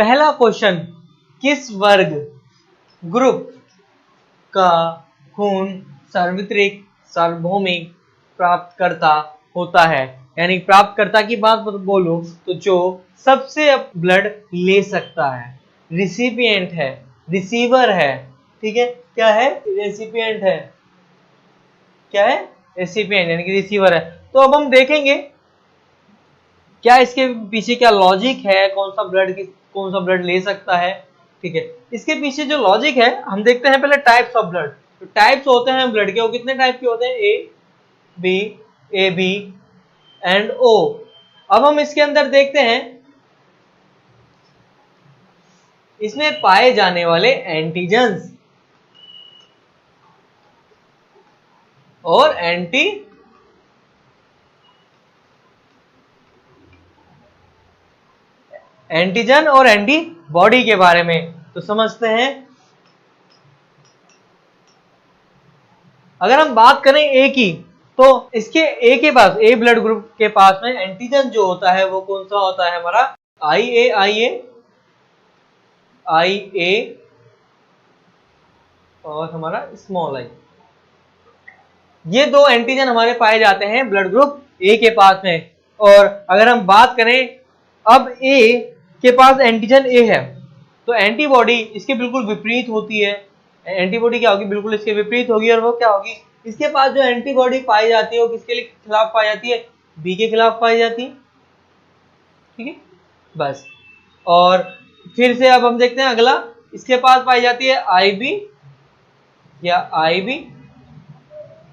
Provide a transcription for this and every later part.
पहला क्वेश्चन, किस वर्ग ग्रुप का खून सार्वत्रिक सार्वभौमिक प्राप्तकर्ता होता है? यानी प्राप्तकर्ता की बात बोलूं तो जो सबसे ब्लड ले सकता है, रिसिपिएंट है, रिसीवर है, ठीक है, क्या है, रेसिपिएंट है, क्या है, रेसिपिएंट यानी कि रिसीवर है। तो अब हम देखेंगे क्या इसके पीछे क्या लॉजिक है, कौन सा ब्लड ले सकता है, ठीक है। इसके पीछे जो लॉजिक है हम देखते हैं पहले टाइप्स ऑफ ब्लड। तो टाइप्स होते हैं ब्लड के, वो कितने टाइप के होते हैं, ए बी एंड ओ। अब हम इसके अंदर देखते हैं इसमें पाए जाने वाले एंटीजन्स और एंटीजन और एंटीबॉडी के बारे में तो समझते हैं। अगर हम बात करें ए की, तो इसके ए के पास, ए ब्लड ग्रुप के पास में एंटीजन जो होता है वो कौन सा होता है, हमारा आई ए और हमारा स्मॉल आई। ये दो एंटीजन हमारे पाए जाते हैं ब्लड ग्रुप ए के पास में। और अगर हम बात करें अब ए के पास एंटीजन ए है, तो एंटीबॉडी इसके बिल्कुल विपरीत होती है। एंटीबॉडी क्या होगी, बिल्कुल इसके विपरीत होगी। और वो क्या होगी, इसके पास जो एंटीबॉडी पाई जाती है वो किसके लिए खिलाफ पाई जाती है, बी के खिलाफ पाई जाती है, ठीक है बस। और फिर से अब हम देखते हैं अगला, इसके पास पाई जाती है आई बी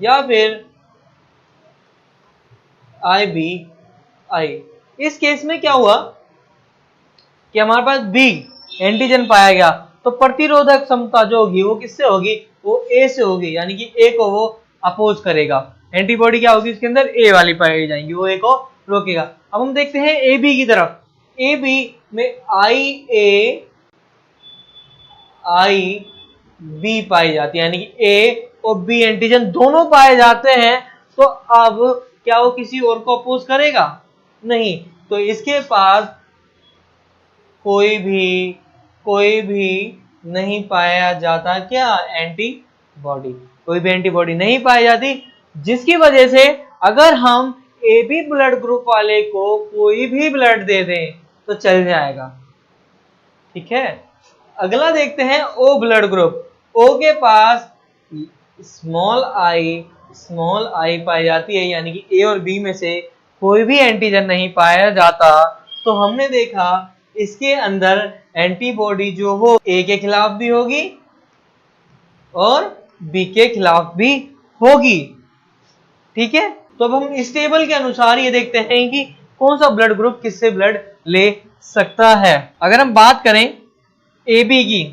या फिर आई। इस केस में क्या हुआ कि हमारे पास बी एंटीजन पाया गया, तो प्रतिरोधक क्षमता जो होगी वो किससे होगी, वो ए से होगी, यानी कि ए को वो अपोज करेगा। एंटीबॉडी क्या होगी इसके अंदर, ए वाली पाई जाएंगी, वो ए को रोकेगा। अब हम देखते हैं ए बी की तरफ। ए बी में आई बी पाई जाती है, यानी कि ए और बी एंटीजन दोनों पाए जाते हैं। तो अब क्या वो किसी और को अपोज करेगा, नहीं। तो इसके पास कोई भी नहीं पाया जाता, क्या, एंटीबॉडी, कोई भी एंटीबॉडी नहीं पाई जाती, जिसकी वजह से अगर हम ए बी ब्लड ग्रुप वाले को कोई भी ब्लड दे दें तो चल जाएगा, ठीक है। अगला देखते हैं ओ ब्लड ग्रुप। ओ के पास स्मॉल आई पाई जाती है, यानी कि ए और बी में से कोई भी एंटीजन नहीं पाया जाता। तो हमने देखा इसके अंदर एंटीबॉडी जो हो ए के खिलाफ भी होगी और बी के खिलाफ भी होगी, ठीक है। तो अब हम इस टेबल के अनुसार ये देखते हैं कि कौन सा ब्लड ग्रुप किससे ब्लड ले सकता है। अगर हम बात करें ए बी की,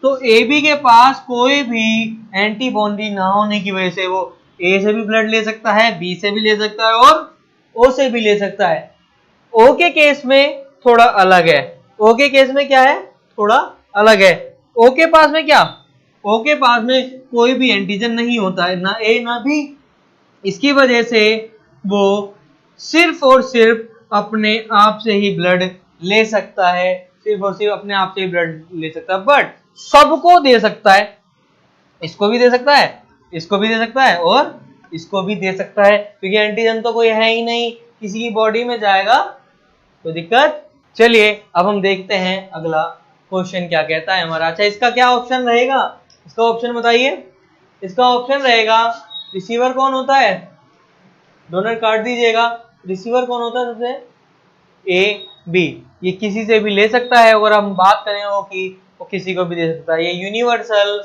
तो ए बी के पास कोई भी एंटीबॉडी ना होने की वजह से वो ए से भी ब्लड ले सकता है, बी से भी ले सकता है और ओ से भी ले सकता है। ओ के केस में थोड़ा अलग है। ओ के केस में क्या है, थोड़ा अलग है। ओ के पास में क्या, ओ के पास में कोई भी एंटीजन नहीं होता है, ना ए ना बी। इसकी वजह से वो सिर्फ और सिर्फ अपने आप से ही ब्लड ले सकता है, सिर्फ और सिर्फ अपने आप से ही ब्लड ले सकता है। बट सबको दे सकता है, इसको भी दे सकता है, इसको भी दे सकता है और इसको भी दे सकता है, क्योंकि एंटीजन तो कोई है ही नहीं, किसी की बॉडी में जाएगा तो दिक्कत। चलिए अब हम देखते हैं अगला क्वेश्चन क्या कहता है हमारा। अच्छा, इसका क्या ऑप्शन रहेगा, इसका ऑप्शन बताइए। इसका ऑप्शन रहेगा, रिसीवर कौन होता है, डोनर काट दीजिएगा। रिसीवर कौन होता है सबसे, ए बी, ये किसी से भी ले सकता है। अगर हम बात करें वो कि वो किसी को भी दे सकता है, ये यूनिवर्सल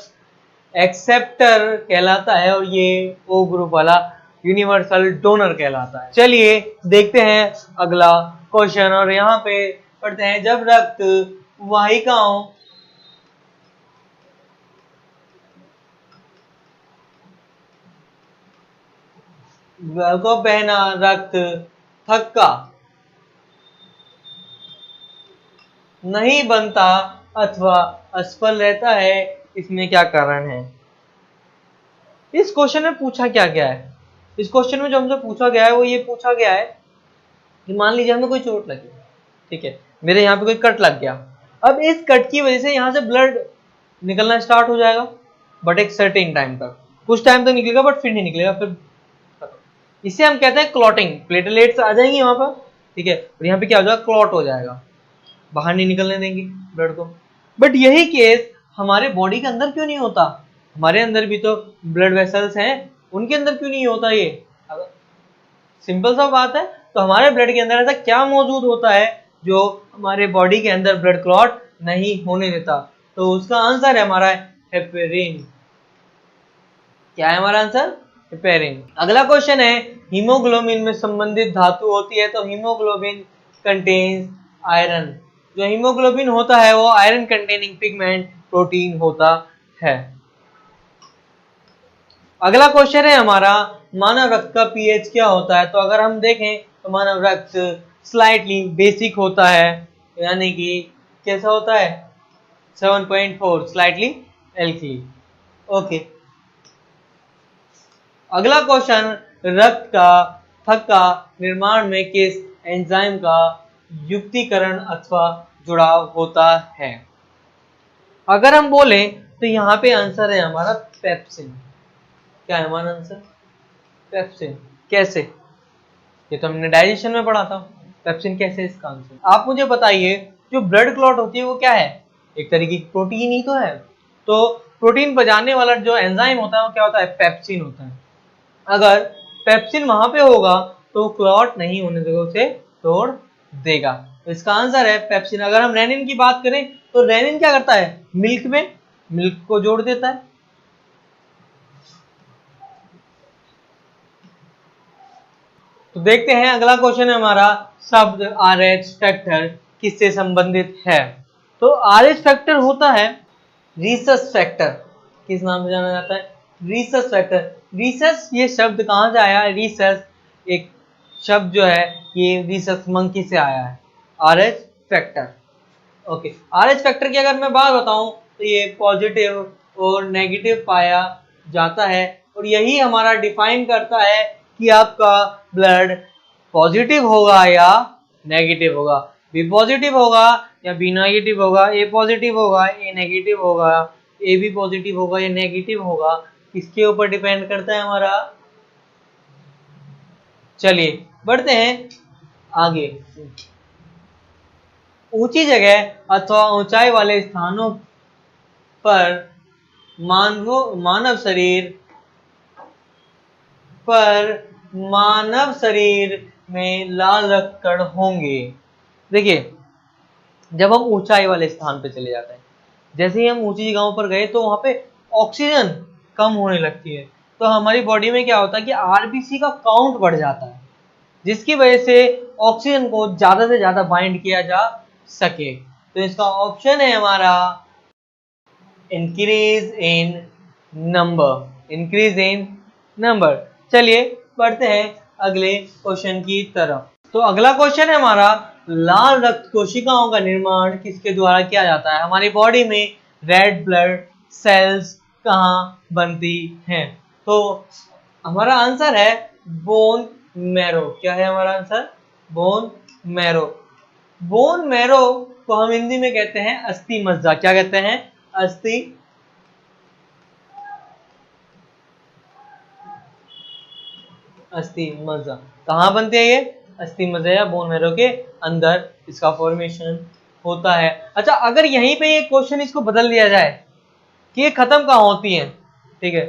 एक्सेप्टर कहलाता है और ये ओ ग्रुप वाला यूनिवर्सल डोनर कहलाता है। चलिए देखते हैं अगला क्वेश्चन, और यहाँ पे पढ़ते हैं, जब रक्त वाहिकाओं को बहना रक्त थक्का नहीं बनता अथवा असफल रहता है, इसमें क्या कारण है। इस क्वेश्चन में पूछा क्या गया है, इस क्वेश्चन में जो हमसे पूछा गया है वो ये पूछा गया है कि मान लीजिए हमें कोई चोट लगी, ठीक है, मेरे यहाँ पे कोई कट लग गया। अब इस कट की वजह से यहाँ से ब्लड निकलना स्टार्ट हो जाएगा, बट एक सर्टेन टाइम तक, कुछ टाइम तक निकलेगा बट फिर नहीं निकलेगा, फिर इसे हम कहते हैं क्लॉटिंग। प्लेटलेट्स आ जाएंगी वहां पर, ठीक है, और यहाँ पे क्या हो जाएगा, क्लॉट हो जाएगा, बाहर नहीं निकलने देंगे ब्लड को। बट यही केस हमारे बॉडी के अंदर क्यों नहीं होता? हमारे अंदर भी तो ब्लड वेसल्स हैं, उनके अंदर क्यों नहीं होता ये? सिंपल सा बात है। तो हमारे ब्लड के अंदर ऐसा क्या मौजूद होता है जो हमारे बॉडी के अंदर ब्लड क्लॉट नहीं होने देता? तो उसका आंसर है हमारा हेपेरिन। क्या है हमारा आंसर? हेपेरिन। अगला क्वेश्चन है, हीमोग्लोबिन में संबंधित धातु होती है, तो हीमोग्लोबिन कंटेन्स आयरन। जो हीमोग्लोबिन होता है वो आयरन कंटेनिंग पिगमेंट प्रोटीन होता है। अगला क्वेश्चन है हमारा, मानव रक्त का पीएच क्या होता है? तो अगर हम देखें तो मानव रक्त स्लाइटली बेसिक होता है, यानी कि कैसा होता है? 7.4, स्लाइटली एल्कली। ओके। अगला क्वेश्चन, रक्त का थक्का निर्माण में किस एंजाइम का युक्तिकरण अथवा जुड़ाव होता है? अगर हम बोले तो यहाँ पे आंसर है हमारा पेप्सिन। क्या है हमारा आंसर? पेप्सिन। कैसे? ये तो हमने डाइजेशन में पढ़ा था। पेप्सिन कैसे इसका आंसर? आप मुझे बताइए, जो ब्लड क्लॉट होती है वो क्या है? एक तरीके की प्रोटीन ही तो है। तो प्रोटीन बजाने वाला जो एंजाइम होता है वो क्या होता है? पेप्सिन होता है। अगर पेप्सिन वहां पे होगा तो क्लॉट नहीं होने देगा, उसे तोड़ देगा। तो इसका आंसर है पेप्सिन। अगर हम रेनिन की बात करें तो रेनिन क्या करता है? मिल्क में मिल्क को जोड़ देता है। तो देखते हैं अगला क्वेश्चन है हमारा, शब्द RH फैक्टर किससे संबंधित है? तो RH फैक्टर होता है रीसस फैक्टर। किस नाम से जाना जाता है? Rhesus factor. रीसस ये शब्द कहां से आया है? रीसस एक शब्द जो है ये रीसस मंकी से आया है। RH factor. Okay. RH factor की अगर मैं बात बताऊं तो ये पॉजिटिव और नेगेटिव पाया जाता है, और यही हमारा डिफाइन करता है कि आपका ब्लड पॉजिटिव होगा या नेगेटिव होगा, बी पॉजिटिव होगा या बी नेगेटिव होगा, ए पॉजिटिव होगा, ए नेगेटिव होगा, ए बी पॉजिटिव होगा या नेगेटिव होगा। किसके ऊपर डिपेंड करता है हमारा? चलिए बढ़ते हैं आगे। ऊंची जगह अथवा ऊंचाई वाले स्थानों पर मानव शरीर में लाल रक्त कण होंगे। देखिए, जब हम ऊंचाई वाले स्थान पे चले जाते हैं, जैसे ही हम ऊंची जगहों पर गए तो वहां पे ऑक्सीजन कम होने लगती है, तो हमारी बॉडी में क्या होता है कि आरबीसी का काउंट बढ़ जाता है, जिसकी वजह से ऑक्सीजन को ज्यादा से ज्यादा बाइंड किया जा सके। तो इसका ऑप्शन है हमारा increase in number. Increase in number. चलिए बढ़ते हैं अगले क्वेश्चन की तरफ। तो अगला क्वेश्चन है हमारा, लाल रक्त कोशिकाओं का निर्माण किसके द्वारा किया जाता है? हमारी बॉडी में रेड ब्लड सेल्स कहाँ बनती हैं? तो हमारा आंसर है बोन मैरो। क्या है हमारा answer? Bone marrow. Bone marrow को हम हिंदी में कहते हैं अस्थि मज्जा। क्या कहते हैं? अस्थि अस्थि मज्जा। कहाँ बनती है ये? अस्थि मज्जा या बोन मैरो के अंदर इसका फॉर्मेशन होता है। अच्छा, अगर यहीं पे ये क्वेश्चन इसको बदल दिया जाए कि ये खत्म कहाँ होती है, ठीक है,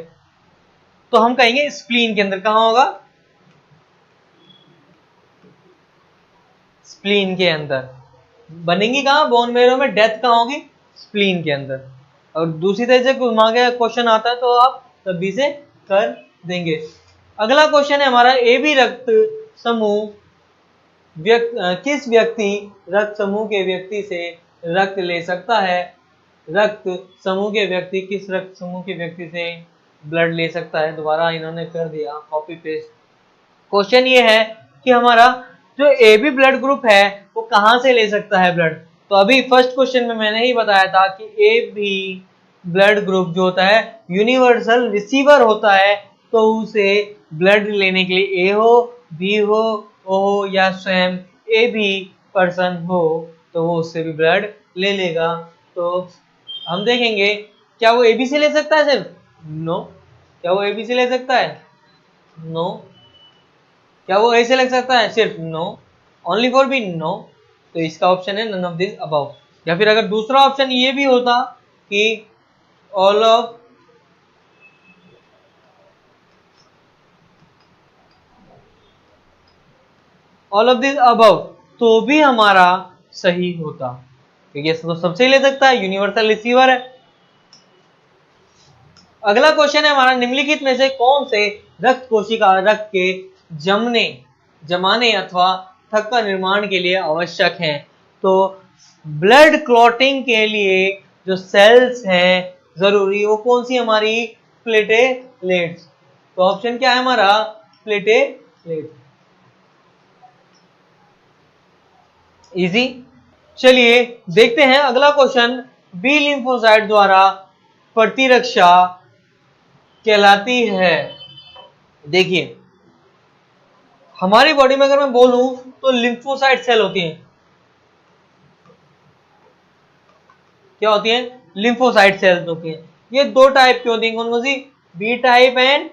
तो हम कहेंगे स्प्लीन के अंदर। कहाँ होगा? स्प्लीन के अंदर बनेंगी। कहाँ? बोन मैरो में डेथ कहाँ होगी? स्प्लीन के अंदर। और दूसरी तरह से घुमा के क्वेश्चन आता है तो आप तभी से कर देंगे। अगला क्वेश्चन है हमारा, ए बी रक्त समूह किस व्यक्ति रक्त समूह के व्यक्ति से रक्त ले सकता है? रक्त समूह के व्यक्ति किस रक्त समूह के व्यक्ति से ब्लड ले सकता है? दोबारा इन्होंने कर दिया कॉपी पेस्ट। क्वेश्चन ये है कि हमारा जो ए बी ब्लड ग्रुप है वो कहां से ले सकता है ब्लड? तो अभी फर्स्ट क्वेश्चन में मैंने ही बताया था कि ए बी ब्लड ग्रुप जो होता है यूनिवर्सल रिसीवर होता है, तो उसे ब्लड लेने के लिए ए हो, बी हो, ओ हो या स्वयं ए बी पर्सन हो तो वो उससे भी ब्लड ले लेगा तो हम देखेंगे क्या वो ए बी से ले सकता है सिर्फ? नो। क्या वो ए बी से ले सकता है? नो। क्या वो ए से ले सकता है सिर्फ? No. Only for B? No. तो इसका ऑप्शन है नन ऑफ दिस अबव। या फिर अगर दूसरा ऑप्शन ये भी होता कि ऑल ऑफ दिस अबव, तो भी हमारा सही होता, क्योंकि तो सबसे ले सकता है, यूनिवर्सल रिसीवर है। अगला क्वेश्चन है हमारा, निम्नलिखित में से कौन से रक्त कोशिका रक्त के जमाने अथवा थक का निर्माण के लिए आवश्यक हैं? तो ब्लड क्लॉटिंग के लिए जो सेल्स हैं जरूरी, वो कौन सी हमारी? प्लेटेलेट्स। तो ऑप्शन क्या है हमारा? प्लेटेलेट्स। इजी। चलिए देखते हैं अगला क्वेश्चन, बी लिम्फोसाइट द्वारा प्रतिरक्षा कहलाती है। देखिए हमारी बॉडी में अगर मैं बोलूं तो लिम्फोसाइट सेल होती हैं। क्या होती हैं? लिम्फोसाइट सेल्स होती हैं। ये दो टाइप की होती हैं, कौन कौन सी? B type and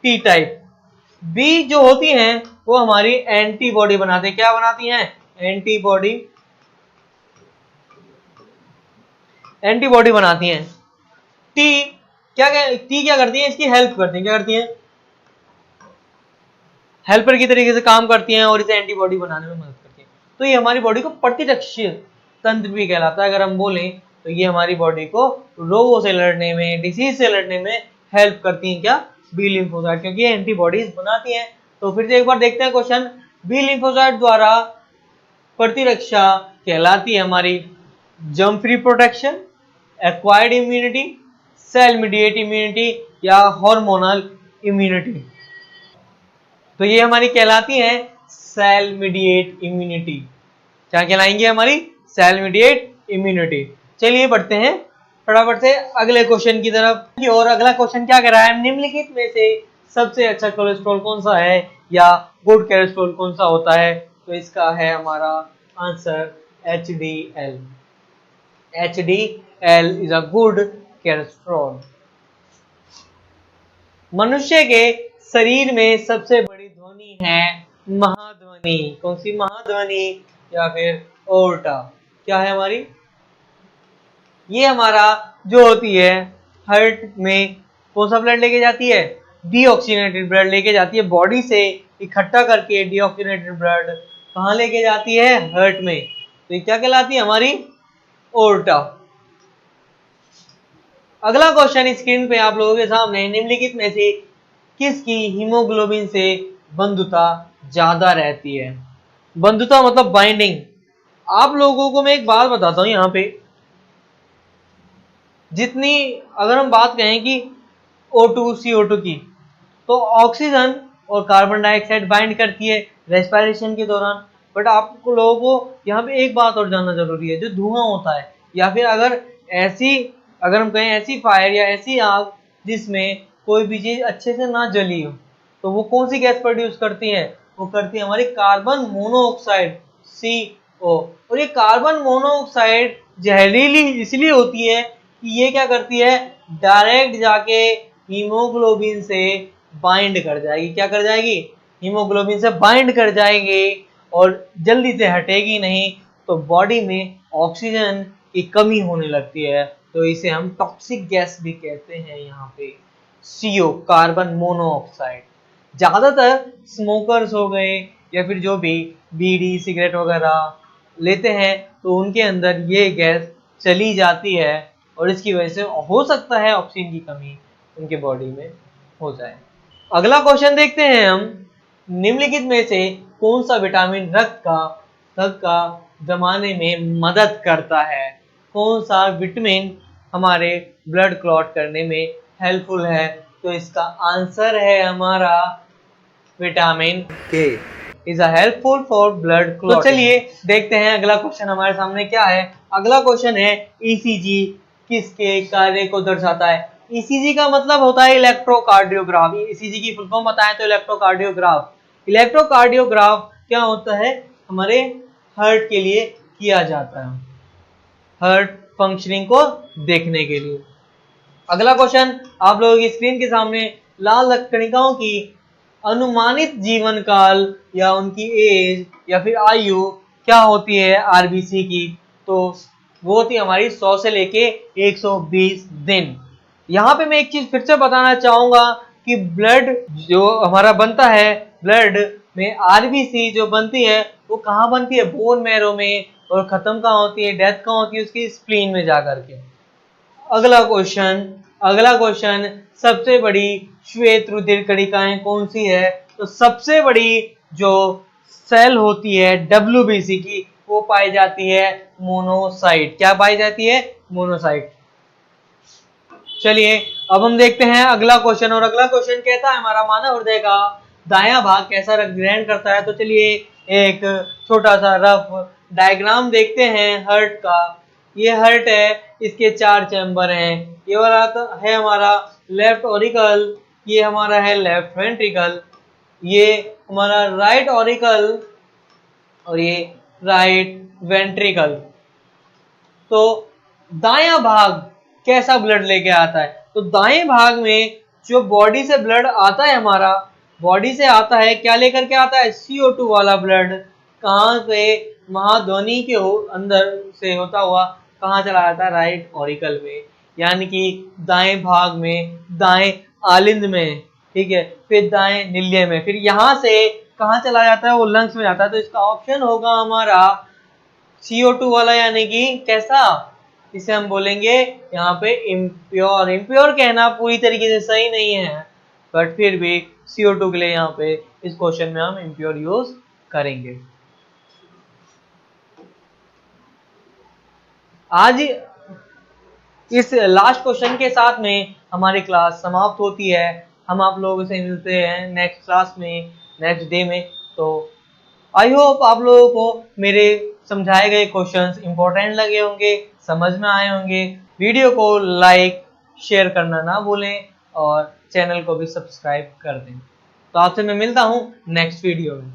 T type. B जो होती हैं वो हमारी एंटीबॉडी बनाते हैं। क्या बनाती हैं? एंटीबॉडी बनाती हैं। टी क्या करती है? इसकी हेल्प करती हैं। क्या करती हैं? हेल्पर की तरीके से काम करती हैं और इसे एंटीबॉडी बनाने में मदद करती हैं। तो ये हमारी बॉडी को प्रतिरक्षी तंत्र भी कहलाता है। अगर हम बोलें तो ये हमारी बॉडी को रोगों से लड़ने में, डिसीज से लड़ने में हेल्प करती हैं। क्या? बी लिम्फोसाइट, क्योंकि ये एंटीबॉडीज बनाती हैं। तो फिर से एक बार देखते हैं क्वेश्चन, बी लिम्फोसाइट द्वारा प्रतिरक्षा कहलाती है हमारी germ free protection, acquired immunity, cell mediate immunity या हार्मोनल इम्यूनिटी। तो ये हमारी कहलाती है सेल मीडिएट इम्यूनिटी। क्या कहलाएंगे? हमारी सेल मीडिएट इम्यूनिटी। चलिए बढ़ते हैं फटाफट से अगले क्वेश्चन की तरफ। और अगला क्वेश्चन क्या कह रहा है, निम्नलिखित में से सबसे अच्छा कोलेस्ट्रॉल कौन सा है या गुड कोलेस्ट्रॉल कौन सा होता है? तो इसका है हमारा answer HDL। HDL is a good cholesterol. मनुष्य के शरीर में सबसे बड़ी ध्वनि है महाध्वनि। कौन सी? महाध्वनि या फिर ओर्टा। क्या है हमारी? ये हमारा जो होती है हार्ट में कौन सा ब्लड लेके जाती है? डीऑक्सीजनेटेड ब्लड लेके जाती है। बॉडी से इकट्ठा करके डीऑक्सीजनेटेड ब्लड कहाँ लेके जाती है? हार्ट में। तो ये क्या कहलाती है? हमारी ओर्टा। अगला क्वेश्चन स्क्रीन पे आप लोगों के सामने, निम्नलिखित में से किसकी हीमोग्लोबिन से बंधुता ज्यादा रहती है? बंधुता मतलब बाइंडिंग। आप लोगों को मैं एक बात बताता हूं यहाँ पे, जितनी अगर हम बात कहें कि O2 CO2 की, तो ऑक्सीजन और कार्बन डाइऑक्साइड बाइंड करती है रेस्पिरेशन के दौरान। बट आप लोगों को यहाँ पे एक बात और जानना जरूरी है, जो धुआं होता है या फिर अगर हम कहें ऐसी फायर या ऐसी आग जिसमें कोई भी चीज अच्छे से ना जली हो, तो वो कौन सी गैस प्रोड्यूस करती है? वो करती है हमारी कार्बन मोनोऑक्साइड CO। और ये कार्बन मोनोऑक्साइड जहरीली इसलिए होती है कि ये क्या करती है? डायरेक्ट जाके हीमोग्लोबिन से बाइंड कर जाएगी। क्या कर जाएगी? हीमोग्लोबिन से बाइंड कर जाएगी और जल्दी से हटेगी नहीं, तो बॉडी में ऑक्सीजन की कमी होने लगती है। तो इसे हम टॉक्सिक गैस भी कहते हैं यहाँ पे, CO कार्बन मोनोऑक्साइड। ज्यादातर स्मोकर्स हो गए या फिर जो भी बीड़ी सिगरेट वगैरह लेते हैं तो उनके अंदर ये गैस चली जाती है और इसकी वजह से हो सकता है ऑक्सीजन की कमी उनके बॉडी में हो जाए। अगला क्वेश्चन देखते हैं हम, निम्नलिखित में से कौन सा विटामिन रक्त का जमाने में मदद करता है? कौन सा विटामिन हमारे ब्लड क्लॉट करने में हेल्पफुल है? तो इसका आंसर है हमारा विटामिन के is helpful for blood clot. तो चलिए देखते हैं अगला क्वेश्चन हमारे सामने क्या है। अगला क्वेश्चन है, ईसीजी किसके कार्य को दर्शाता है? ईसीजी का मतलब होता है इलेक्ट्रोकार्डियोग्राफ। ईसीजी की फुल फॉर्म बताएं तो इलेक्ट्रोकार्डियोग्राफ। इलेक्ट्रोकार्डियोग्राफ क्या होता है? हमारे हार्ट के लिए किया जाता है। हार्ट फंक्शनिंग को देखने के लिए। अगला क्वेश्चन आप लोगों की स्क्रीन के सामने, लाल रक्त कणिकाओं की अनुमानित जीवन काल या उनकी एज या फिर आयु क्या होती है आरबीसी की, तो वो होती है हमारी 100 से लेके 120 दिन। यहाँ पे मैं एक चीज फिर से बताना चाहूंगा कि ब्लड जो हमारा बनता है, ब्लड में आरबीसी जो बनती है वो कहाँ बनती है, बोन मैरो में, और खत्म कहाँ होती है, डेथ कहाँ होती है, उसकी स्प्लीन में जाकर के। अगला क्वेश्चन, सबसे बड़ी श्वेत रुधिर कणिकाएं कौन सी है, तो सबसे बड़ी जो सेल होती है डब्ल्यूबीसी की वो पाई जाती है मोनोसाइट। क्या पाई जाती है, मोनोसाइट। चलिए अब हम देखते हैं अगला क्वेश्चन, और अगला क्वेश्चन कहता है हमारा मानव हृदय का दायां भाग कैसा रक्त ग्रहण करता है। तो चलिए एक छोटा सा रफ डायग्राम देखते हैं हार्ट का। ये हार्ट है, इसके 4 चैम्बर हैं। ये वाला है हमारा लेफ्ट ऑरिकल, ये हमारा है लेफ्ट वेंट्रिकल, ये हमारा राइट ऑरिकल, और ये राइट वेंट्रिकल। तो दायां भाग कैसा ब्लड लेके आता है, तो दाएं भाग में जो बॉडी से ब्लड आता है, हमारा बॉडी से आता है, क्या लेकर के आता है, CO2 वाला ब्लड। कहाँ से, महाध्वनि के अंदर से होता हुआ कहाँ चला जाता है, राइट ऑरिकल में, यानी कि दाएं भाग में, दाएं आलिंद में, ठीक है, फिर दाएं निल्य में, फिर यहाँ से कहाँ चला जाता है, वो लंग्स में जाता है। तो इसका ऑप्शन होगा हमारा CO2 वाला, यानी कि कैसा, इसे हम बोलेंगे यहाँ पे इम्प्योर। इम्प्योर कहना पूरी तरीके से सही नहीं है, बट फिर भी CO2 के लिए यहाँ पे इस क्वेश्चन में हम इम्प्योर यूज करेंगे। आज इस लास्ट क्वेश्चन के साथ में हमारी क्लास समाप्त होती है। हम आप लोगों से मिलते हैं नेक्स्ट क्लास में, नेक्स्ट डे में। तो आई होप आप लोगों को मेरे समझाए गए क्वेश्चंस इंपॉर्टेंट लगे होंगे, समझ में आए होंगे। वीडियो को लाइक शेयर करना ना भूलें और चैनल को भी सब्सक्राइब कर दें। तो आपसे मैं मिलता हूँ नेक्स्ट वीडियो में।